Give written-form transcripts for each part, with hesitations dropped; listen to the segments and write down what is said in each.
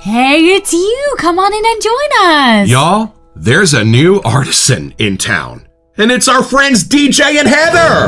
Hey, it's you. Come on in and join us. Y'all, there's a new artisan in town, and it's our friends DJ and Heather.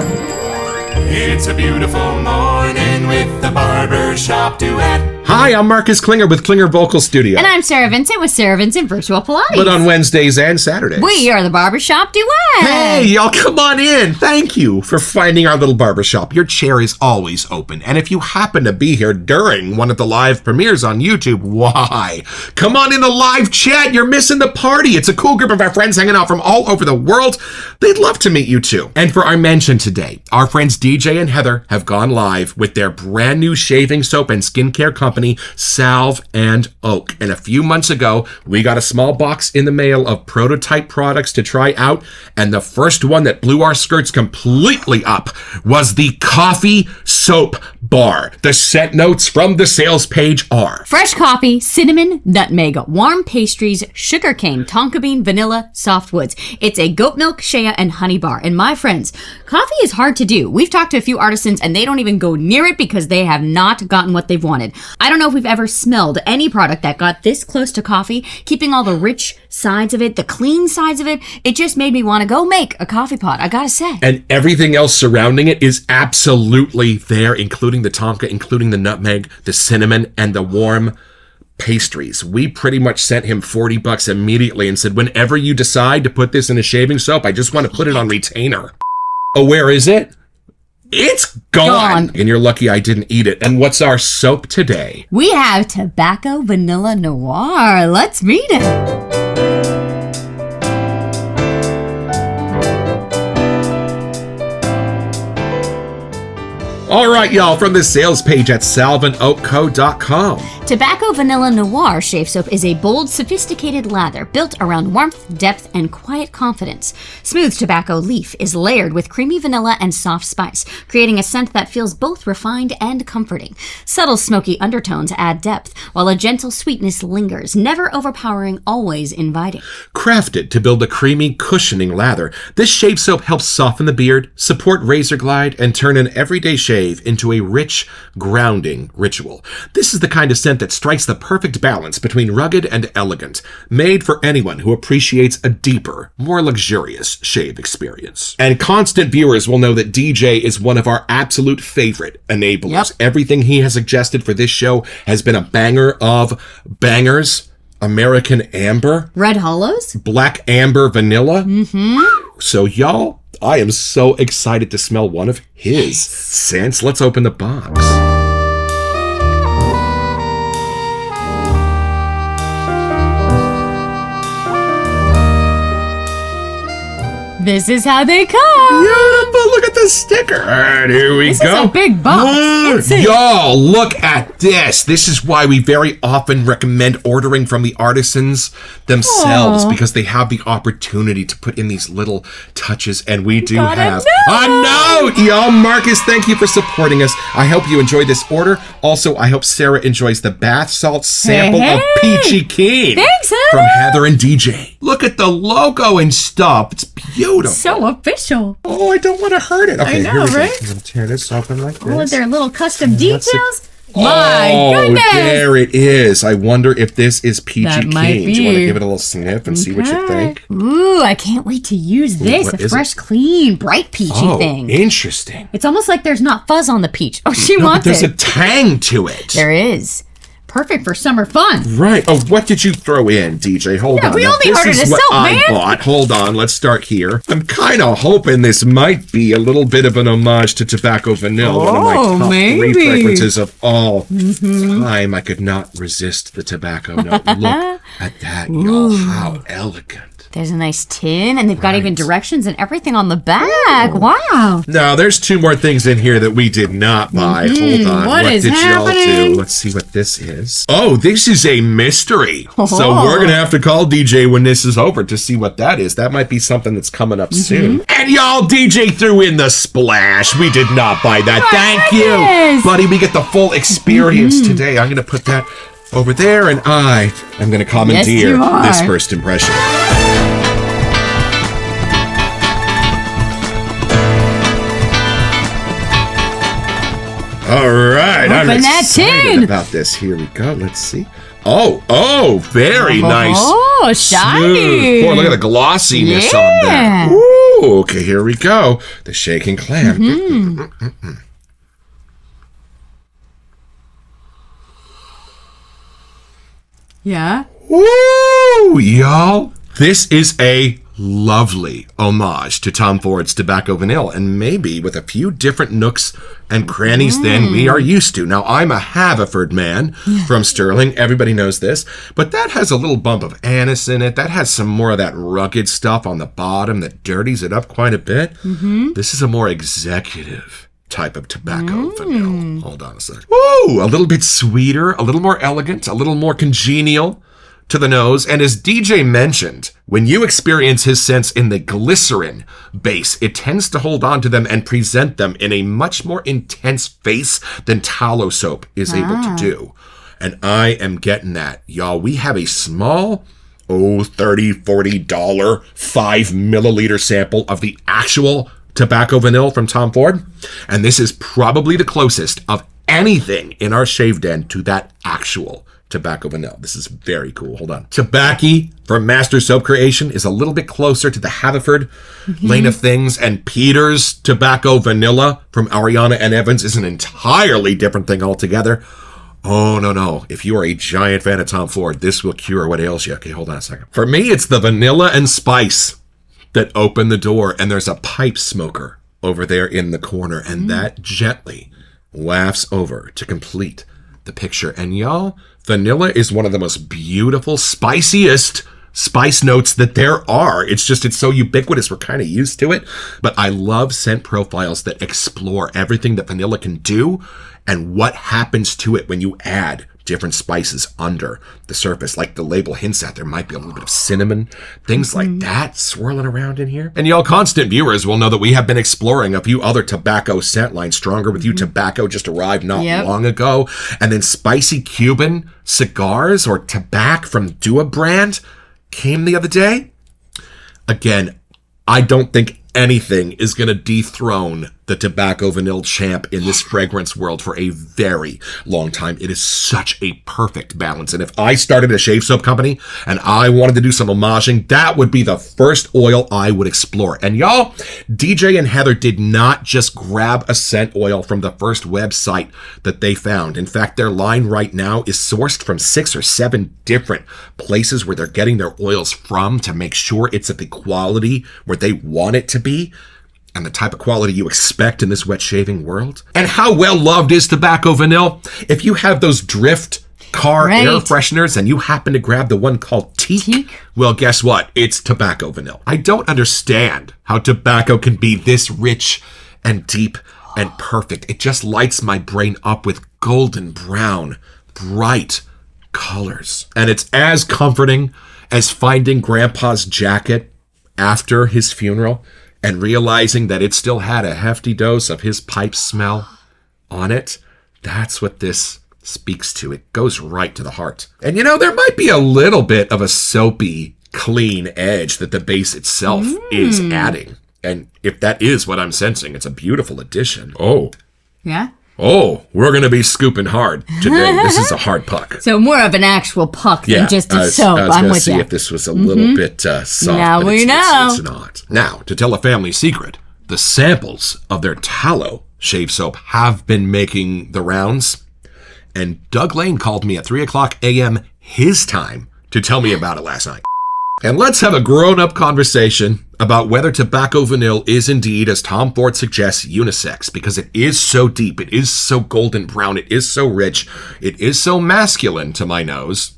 It's a beautiful morning with the Barbershop Duet. Hi, I'm Marcus Klinger with Klinger Vocal Studio. And I'm Sarah Vincent with Sarah Vincent Virtual Pilates. But on Wednesdays and Saturdays. We are the Barbershop Duet. Hey, y'all, come on in. Thank you for finding our little barbershop. Your chair is always open. And if you happen to be here during one of the live premieres on YouTube, why? Come on in the live chat. You're missing the party. It's a cool group of our friends hanging out from all over the world. They'd love to meet you too. And for our mention today, our friends DJ and Heather have gone live with their brand new shaving soap and skincare company, Salve and Oak. And a few months ago, we got a small box in the mail of prototype products to try out. And the first one that blew our skirts completely up was the coffee soap bar. The scent notes from the sales page are fresh coffee, cinnamon, nutmeg, warm pastries, sugarcane, tonka bean, vanilla, softwoods. It's a goat milk, shea, and honey bar. And my friends, coffee is hard to do. We've talked to a few artisans and they don't even go near it because they have not gotten what they've wanted. I don't know if we've ever smelled any product that got this close to coffee, keeping all the rich sides of it, the clean sides of it. It just made me want to go make a coffee pot, I gotta say. And everything else surrounding it is absolutely there, including the tonka, including the nutmeg, the cinnamon, and the warm pastries. We pretty much sent him $40 immediately and said, whenever you decide to put this in a shaving soap, I just want to put it on retainer. Oh, where is it? It's gone. And you're lucky I didn't eat it. And what's our soap today? We have Tobacco Vanilla Noir. Let's read it. All right, y'all, from the sales page at salveandoakco.com. Tobacco Vanilla Noir shave soap is a bold, sophisticated lather built around warmth, depth, and quiet confidence. Smooth tobacco leaf is layered with creamy vanilla and soft spice, creating a scent that feels both refined and comforting. Subtle smoky undertones add depth, while a gentle sweetness lingers, never overpowering, always inviting. Crafted to build a creamy, cushioning lather, this shave soap helps soften the beard, support razor glide, and turn an everyday shave into a rich, grounding ritual. This is the kind of scent that strikes the perfect balance between rugged and elegant, made for anyone who appreciates a deeper, more luxurious shave experience. And constant viewers will know that DJ is one of our absolute favorite enablers. Yep. Everything he has suggested for this show has been a banger of bangers. American Amber, Red Hollows, Black Amber Vanilla. So y'all, I am so excited to smell one of his scents. Let's open the box. this is how they come. Beautiful. Look at the sticker. All right, here we This go. is a big box. Let's see. Y'all, look at this. This is why we very often recommend ordering from the artisans themselves, because they have the opportunity to put in these little touches, and we do got a have note. a note. Y'all, Marcus, thank you for supporting us. I hope you enjoyed this order. Also, I hope Sarah enjoys the bath salt sample of Peachy Keen. Thanks, Heather. From Heather and DJ. Look at the logo and stuff. It's beautiful. So official. Oh, I don't want to hurt it. Okay, know, here we right? go. I'm going to tear this open like this. All of their little custom What's it- details. My Oh, goodness. there it is. I wonder if this is Peachy That Keen. might Do you want to be. give it a little sniff and see what you think? Ooh, I can't wait to use this. what A is fresh, clean, bright peachy Oh, thing. interesting. It's almost like there's not fuzz on the peach. Oh, she No, but wants there's it. a tang to it. There is. Perfect for summer fun. Right. Oh, what did you throw in, DJ? Hold on. we Now, only this ordered is a what soap, I man. bought. Hold on. Let's start here. I'm kind of hoping this might be a little bit of an homage to Tobacco Vanilla, one of my Oh, top maybe. three fragrances of all time. I could not resist the tobacco note. Look at that, y'all. How elegant. There's a nice tin, and they've got even directions and everything on the back. Wow. Now, there's two more things in here that we did not buy. Hold on. What is did y'all happening? do? Let's see what this is. Oh, this is a mystery. So Oh. we're going to have to call DJ when this is over to see what that is. That might be something that's coming up soon. And y'all, DJ threw in the splash. We did not buy that. Thank you. goodness. Buddy, we get the full experience today. I'm going to put that over there, and I am going to commandeer you are. this first impression. All right, I'm Open that excited tin. about this. Here we go. Let's see. Oh, very nice. Oh, shiny. Smooth. Boy, look at the glossiness on that. Ooh, okay, here we go. The shaking clam. Yeah. Woo, y'all. This is a lovely homage to Tom Ford's Tobacco Vanille, and maybe with a few different nooks and crannies than we are used to. Now, I'm a Haverford man from Sterling. Everybody knows this. But that has a little bump of anise in it. That has some more of that rugged stuff on the bottom that dirties it up quite a bit. This is a more executive type of tobacco vanille. Hold on a sec. Ooh, a little bit sweeter, a little more elegant, a little more congenial to the nose. And as DJ mentioned, when you experience his scents in the glycerin base, it tends to hold on to them and present them in a much more intense face than tallow soap is able to do. And I am getting that. Y'all, we have a small, $30, $40, 5 milliliter sample of the actual Tobacco Vanille from Tom Ford. And this is probably the closest of anything in our shave den to that actual Tobacco Vanille. This is very cool. Hold on. Tobacco from Master Soap Creation is a little bit closer to the Haverford lane of things, and Peter's Tobacco Vanilla from Ariana and Evans is an entirely different thing altogether. Oh, no. If you are a giant fan of Tom Ford, this will cure what ails you. Okay, hold on a second. For me, it's the vanilla and spice that open the door, and there's a pipe smoker over there in the corner, and that gently wafts over to complete the picture. And y'all, vanilla is one of the most beautiful, spiciest spice notes that there are. It's so ubiquitous, we're kind of used to it. But I love scent profiles that explore everything that vanilla can do and what happens to it when you add different spices under the surface. Like the label hints at, there might be a little bit of cinnamon, things like that swirling around in here. And y'all constant viewers will know that we have been exploring a few other tobacco scent lines. Stronger With You Tobacco just arrived not long ago. And then Spicy Cuban Cigars or Tobacco from Dua brand came the other day. Again, I don't think anything is going to dethrone the Tobacco Vanille champ in this fragrance world for a very long time. It is such a perfect balance. And if I started a shave soap company and I wanted to do some homaging, that would be the first oil I would explore. And y'all, DJ and Heather did not just grab a scent oil from the first website that they found. In fact, their line right now is sourced from 6 or 7 different places where they're getting their oils from to make sure it's at the quality where they want it to be and the type of quality you expect in this wet shaving world. And how well loved is Tobacco Vanille? If you have those drift car air fresheners and you happen to grab the one called Teak, well, guess what? It's Tobacco Vanille. I don't understand how tobacco can be this rich and deep and perfect. It just lights my brain up with golden brown, bright colors. And it's as comforting as finding Grandpa's jacket after his funeral and realizing that it still had a hefty dose of his pipe smell on it. That's what this speaks to. It goes right to the heart. And you know, there might be a little bit of a soapy, clean edge that the base itself is adding. And if that is what I'm sensing, it's a beautiful addition. Oh, we're going to be scooping hard today. This is a hard puck. So more of an actual puck than just a soap. I was going to see if this was a little bit soft. Now we know. It's not. Now, to tell a family secret, the samples of their tallow shave soap have been making the rounds. And Doug Lane called me at 3 o'clock a.m. his time to tell me about it last night. And let's have a grown-up conversation about whether Tobacco Vanille is indeed, as Tom Ford suggests, unisex, because it is so deep, it is so golden brown, it is so rich, it is so masculine to my nose.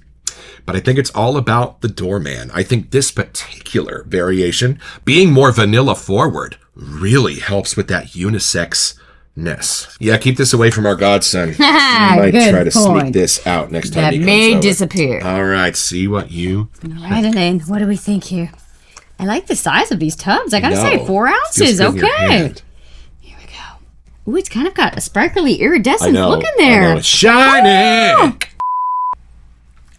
But I think it's all about the doorman. I think this particular variation, being more vanilla forward, really helps with that unisex-ness. Yeah, keep this away from our godson. He might try to sneak this out next time he comes over. That may disappear. All right, see what you... All right, Elaine, what do we think here? I like the size of these tubs. I gotta say, 4 ounces. Okay. Here we go. Ooh, it's kind of got a sparkly iridescent look in there. I know. It's shining!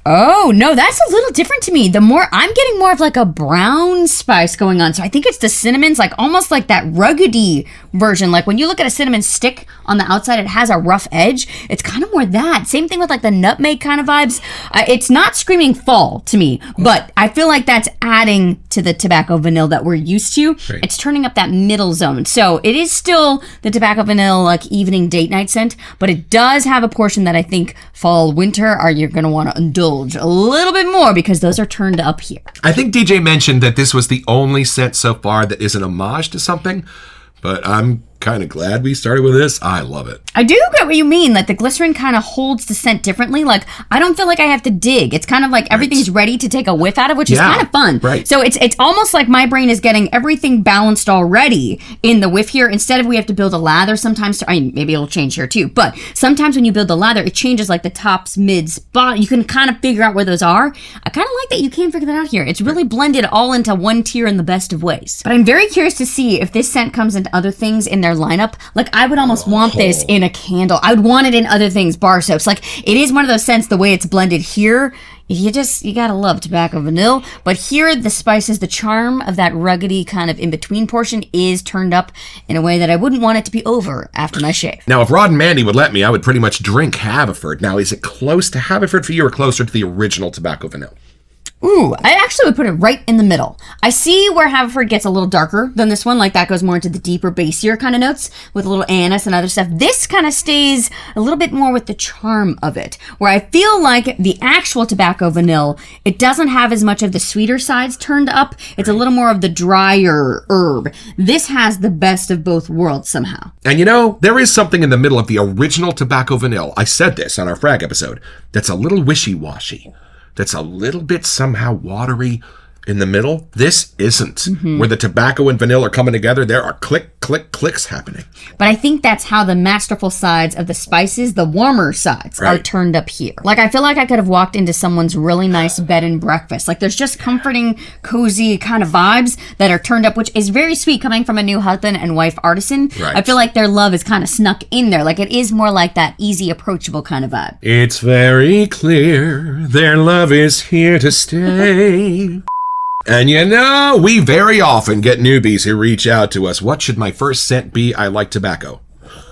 Oh, no, that's a little different to me. I'm getting more of like a brown spice going on. So I think it's the cinnamons, like almost like that ruggedy version. Like when you look at a cinnamon stick on the outside, it has a rough edge. It's kind of more that. Same thing with like the nutmeg kind of vibes. It's not screaming fall to me, but I feel like that's adding to the tobacco vanilla that we're used to. Right. It's turning up that middle zone. So it is still the tobacco vanilla like evening date night scent, but it does have a portion that I think fall, winter you're going to want to indulge a little bit more because those are turned up here. I think DJ mentioned that this was the only scent so far that is an homage to something, but I'm kind of glad we started with this. I love it. I do get what you mean. Like the glycerin kind of holds the scent differently. Like I don't feel like I have to dig. It's kind of like everything's ready to take a whiff out of, which is kind of fun. Right. So it's almost like my brain is getting everything balanced already in the whiff here. Instead of we have to build a lather sometimes. Maybe it'll change here too. But sometimes when you build the lather, it changes like the tops, mids, bottom. You can kind of figure out where those are. I kind of like that you can figure that out here. It's really blended all into one tier in the best of ways. But I'm very curious to see if this scent comes into other things in their lineup. Like I would almost want this in a candle. I would want it in other things, bar soaps. Like it is one of those scents, the way it's blended here. You gotta love tobacco vanilla. But here, the spices, the charm of that ruggedy kind of in-between portion is turned up in a way that I wouldn't want it to be over after my shave. Now, if Rod and Mandy would let me, I would pretty much drink Haverford. Now, is it close to Haverford for you or closer to the original tobacco vanilla? Ooh, I actually would put it right in the middle. I see where Haverford gets a little darker than this one. Like that goes more into the deeper, bassier kind of notes with a little anise and other stuff. This kind of stays a little bit more with the charm of it. Where I feel like the actual tobacco vanilla, it doesn't have as much of the sweeter sides turned up. It's a little more of the drier herb. This has the best of both worlds somehow. And you know, there is something in the middle of the original tobacco vanilla. I said this on our Frag episode. That's a little wishy-washy. That's a little bit somehow watery in the middle. This isn't. Where the tobacco and vanilla are coming together, there are click, click, clicks happening. But I think that's how the masterful sides of the spices, the warmer sides, are turned up here. Like, I feel like I could have walked into someone's really nice bed and breakfast. Like, there's just comforting, cozy kind of vibes that are turned up, which is very sweet coming from a new husband and wife artisan. Right. I feel like their love is kind of snuck in there. Like, it is more like that easy, approachable kind of vibe. It's very clear their love is here to stay. And you know, we very often get newbies who reach out to us. What should my first scent be? I like tobacco.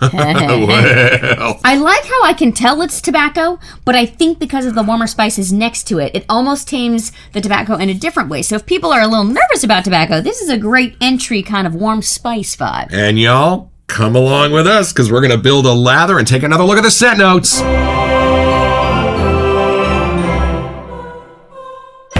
Well, I like how I can tell it's tobacco, but I think because of the warmer spices next to it, it almost tames the tobacco in a different way. So if people are a little nervous about tobacco, this is a great entry kind of warm spice vibe. and y'all, come along with us because we're going to build a lather and take another look at the scent notes.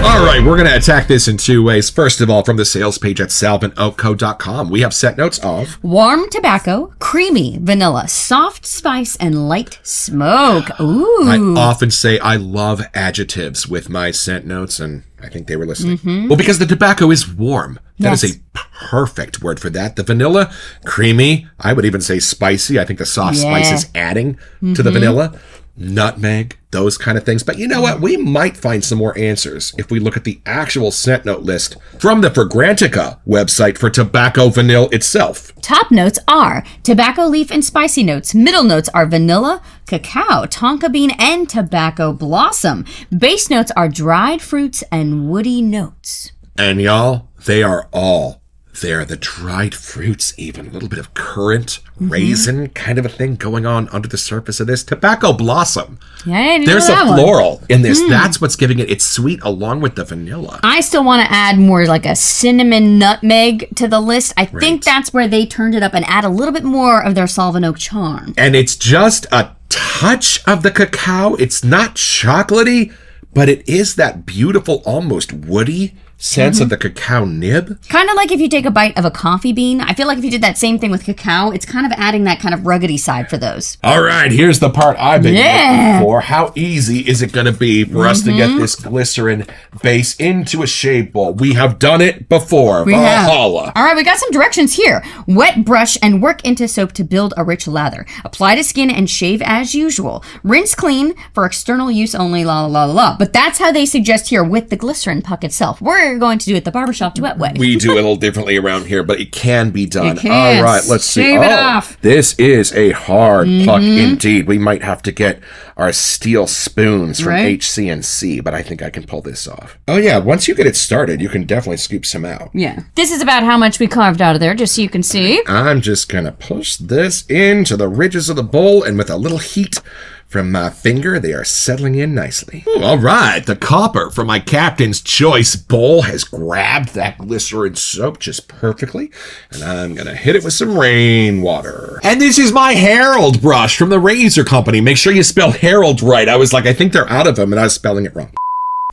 All right, we're going to attack this in two ways. First of all, from the sales page at salveandoakco.com, we have scent notes of Warm tobacco, creamy vanilla, soft spice, and light smoke. Ooh. I often say I love adjectives with my scent notes, and I think they were listening. Well, because the tobacco is warm. That is a perfect word for that. The vanilla, creamy. I would even say spicy. I think the soft spice is adding to the vanilla. Nutmeg, those kind of things. But you know what? We might find some more answers if we look at the actual scent note list from the Fragrantica website for tobacco vanilla itself. Top notes are tobacco leaf and spicy notes. Middle notes are vanilla, cacao, tonka bean, and tobacco blossom. Base notes are dried fruits and woody notes. And y'all, they are all there. The dried fruits, even a little bit of currant, raisin kind of a thing going on under the surface of this. Tobacco blossom. Yeah, I didn't There's know a that one. floral in this. That's what's giving it. It's sweet along with the vanilla. I still want to add more like a cinnamon nutmeg to the list. I think that's where they turned it up and add a little bit more of their Salve and Oak charm. And it's just a touch of the cacao. It's not chocolatey, but it is that beautiful, almost woody sense of the cacao nib. Kind of like if you take a bite of a coffee bean. I feel like if you did that same thing with cacao, it's kind of adding that kind of ruggedy side for those. All right, here's the part I've been looking for. How easy is it going to be for us to get this glycerin base into a shave bowl? We have done it before. Valhalla. All right, we got some directions here. Wet brush and work into soap to build a rich lather. Apply to skin and shave as usual. Rinse clean for external use only, la la la la. But that's how they suggest here with the glycerin puck itself. We're we're going to do it the Barbershop Duet way. We do it a little differently around here, but it can be done. It can. All right, let's see. Shave it off. This is a hard puck indeed. We might have to get our steel spoons from HCNC, but I think I can pull this off. Oh yeah, once you get it started, you can definitely scoop some out. Yeah. This is about how much we carved out of there, just so you can see. I'm just going to push this into the ridges of the bowl, and with a little heat from my finger, they are settling in nicely. Ooh, all right, the copper from my Captain's Choice bowl has grabbed that glycerin soap just perfectly, and I'm going to hit it with some rainwater. And this is my Herald brush from the Razor Company. Make sure you spell Herald right. I was like, I think they're out of them, and I was spelling it wrong.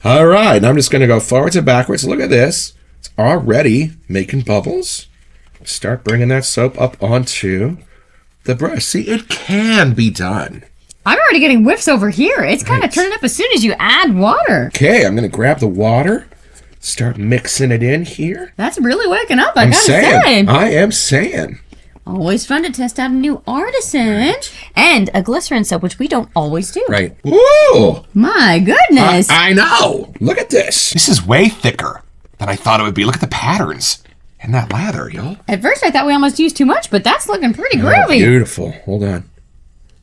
All right, I'm just going to go forwards and backwards. Look at this. It's already making bubbles. Start bringing that soap up onto the brush. See, it can be done. I'm already getting whiffs over here. It's kind of turning up as soon as you add water. Okay, I'm going to grab the water, start mixing it in here. That's really waking up, I gotta say. I am saying. Always fun to test out a new artisan. And a glycerin soap, which we don't always do. Right. Ooh! My goodness. I know. Look at this. This is way thicker than I thought it would be. Look at the patterns in that lather, y'all. At first I thought we almost used too much, but that's looking pretty groovy. Oh, beautiful. Hold on.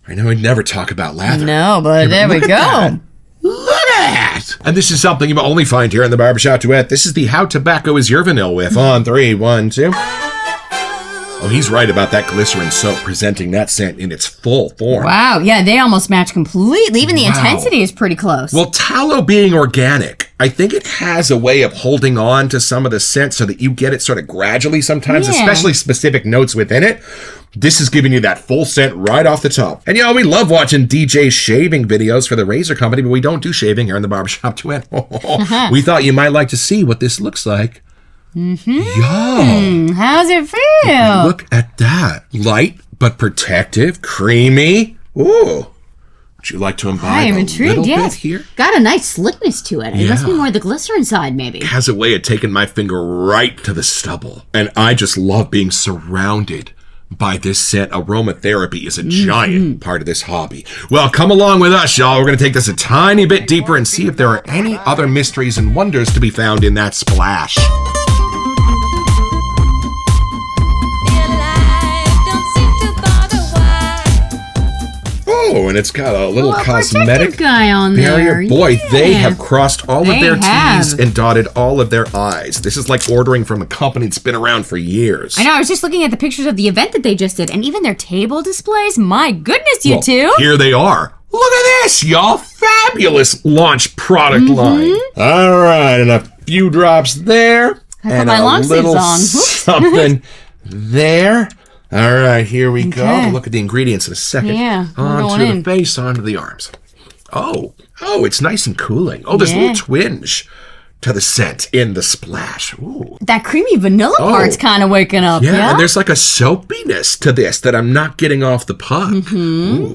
I know I'd never talk about lather. No, but there we go. Look at that! And this is something you will only find here in the Barbershop Duet. This is the How Tobacco Is Your Vanilla with. On 3, 1, 2. Oh, he's right about that glycerin soap presenting that scent in its full form. Wow, yeah, they almost match completely. Even the intensity is pretty close. Well, tallow being organic, I think it has a way of holding on to some of the scent so that you get it sort of gradually sometimes, especially specific notes within it. This is giving you that full scent right off the top. And we love watching DJ shaving videos for the Razor Company, but we don't do shaving here in the Barbershop Duet. We thought you might like to see what this looks like. Yo. How's it feel? Look at that. Light, but protective, creamy. Ooh. Would you like to imbibe a little bit here? Got a nice slickness to it. It must be more the glycerin side, maybe. It has a way of taking my finger right to the stubble. And I just love being surrounded by this scent. Aromatherapy is a giant part of this hobby. Well, come along with us, y'all. We're going to take this a tiny bit deeper and see if there are any other mysteries and wonders to be found in that splash. Oh, and it's got a little cosmetic guy on barrier. there. Boy, they have crossed all of their T's and dotted all of their I's. This is like ordering from a company that's been around for years. I know. I was just looking at the pictures of the event that they just did, and even their table displays. My goodness, you two. Here they are. Look at this, y'all. Fabulous launch product line. All right, and a few drops there. I put my long sleeves on. Something there. All right, here we go. We'll look at the ingredients in a second. Yeah. Onto the face, onto the arms. Oh, it's nice and cooling. Oh, there's a little twinge to the scent in the splash. Ooh. That creamy vanilla part's kind of waking up. Yeah, and there's like a soapiness to this that I'm not getting off the puck.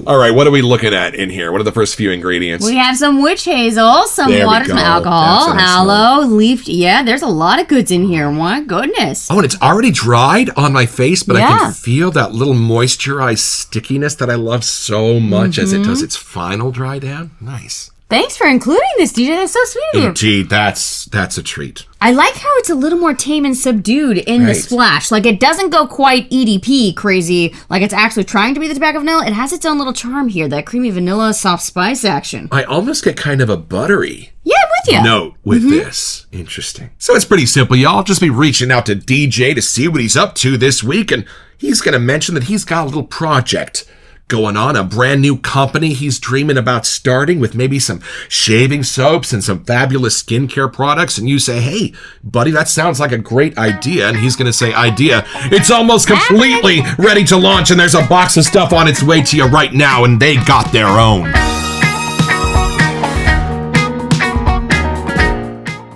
All right, what are we looking at in here? What are the first few ingredients? We have some witch hazel, some water, some alcohol, aloe, leaf. Yeah, there's a lot of goods in here. My goodness. Oh, and it's already dried on my face, but I can feel that little moisturized stickiness that I love so much as it does its final dry down. Nice. Thanks for including this, DJ. That's so sweet of you. Indeed, that's a treat. I like how it's a little more tame and subdued in the splash. Like, it doesn't go quite EDP crazy, like it's actually trying to be the tobacco vanilla. It has its own little charm here, that creamy vanilla soft spice action. I almost get kind of a buttery with you. Note with this. Interesting. So it's pretty simple, y'all. Just be reaching out to DJ to see what he's up to this week, and he's going to mention that he's got a little project going on, a brand new company he's dreaming about starting with maybe some shaving soaps and some fabulous skincare products, and you say, hey, buddy, that sounds like a great idea, and he's going to say, idea, it's almost completely ready to launch, and there's a box of stuff on its way to you right now, and they got their own.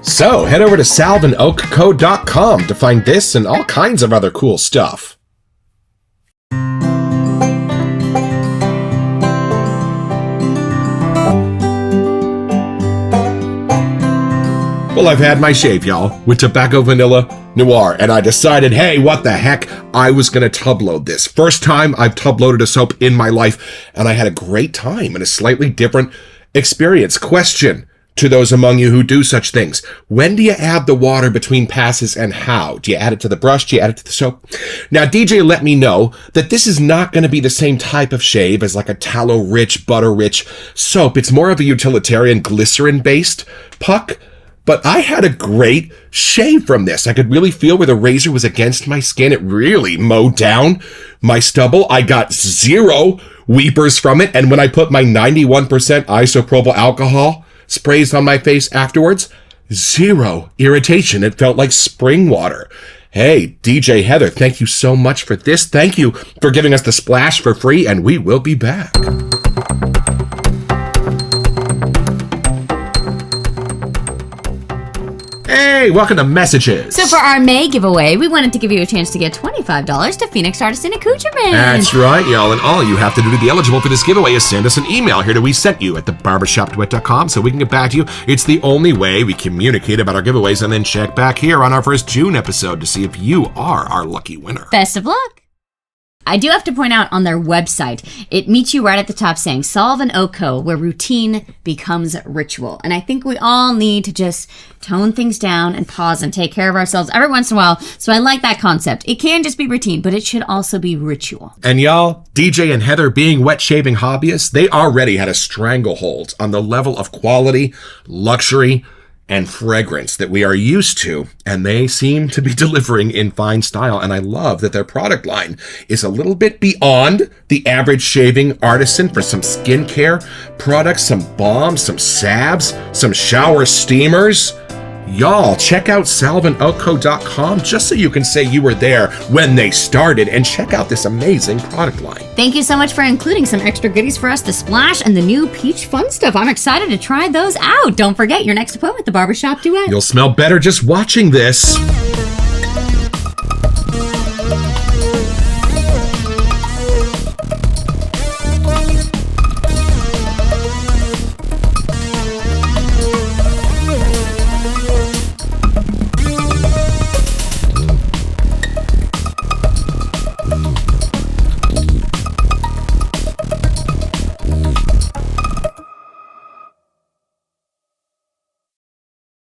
So head over to salveandoakco.com to find this and all kinds of other cool stuff. Well, I've had my shave, y'all, with Tobacco Vanilla Noir, and I decided, hey, what the heck, I was going to tub load this. First time I've tub loaded a soap in my life, and I had a great time and a slightly different experience. Question, to those among you who do such things. When do you add the water between passes and how? Do you add it to the brush? Do you add it to the soap? Now, DJ let me know that this is not going to be the same type of shave as like a tallow-rich, butter-rich soap. It's more of a utilitarian glycerin-based puck. But I had a great shave from this. I could really feel where the razor was against my skin. It really mowed down my stubble. I got 0 weepers from it. And when I put my 91% isopropyl alcohol sprays on my face afterwards, 0 irritation. It felt like spring water. Hey, DJ Heather, thank you so much for this. Thank you for giving us the splash for free, and we will be back. Hey, welcome to Messages. So for our May giveaway, we wanted to give you a chance to get $25 to Phoenix Artisan Accoutrement. That's right, y'all. And all you have to do to be eligible for this giveaway is send us an email here to we sent you at thebarbershopduet.com so we can get back to you. It's the only way we communicate about our giveaways, and then check back here on our first June episode to see if you are our lucky winner. Best of luck. I do have to point out on their website, it meets you right at the top saying Salve and Oko, where routine becomes ritual. And I think we all need to just tone things down and pause and take care of ourselves every once in a while. So I like that concept. It can just be routine, but it should also be ritual. And y'all, DJ and Heather being wet shaving hobbyists, they already had a stranglehold on the level of quality, luxury, and fragrance that we are used to, and they seem to be delivering in fine style. And I love that their product line is a little bit beyond the average shaving artisan for some skincare products, some balms, some salves, some shower steamers. Y'all, check out salveandoko.com just so you can say you were there when they started, and check out this amazing product line. Thank you so much for including some extra goodies for us to splash and the new peach fun stuff. I'm excited to try those out. Don't forget your next appointment, the Barbershop Duet. You'll smell better just watching this.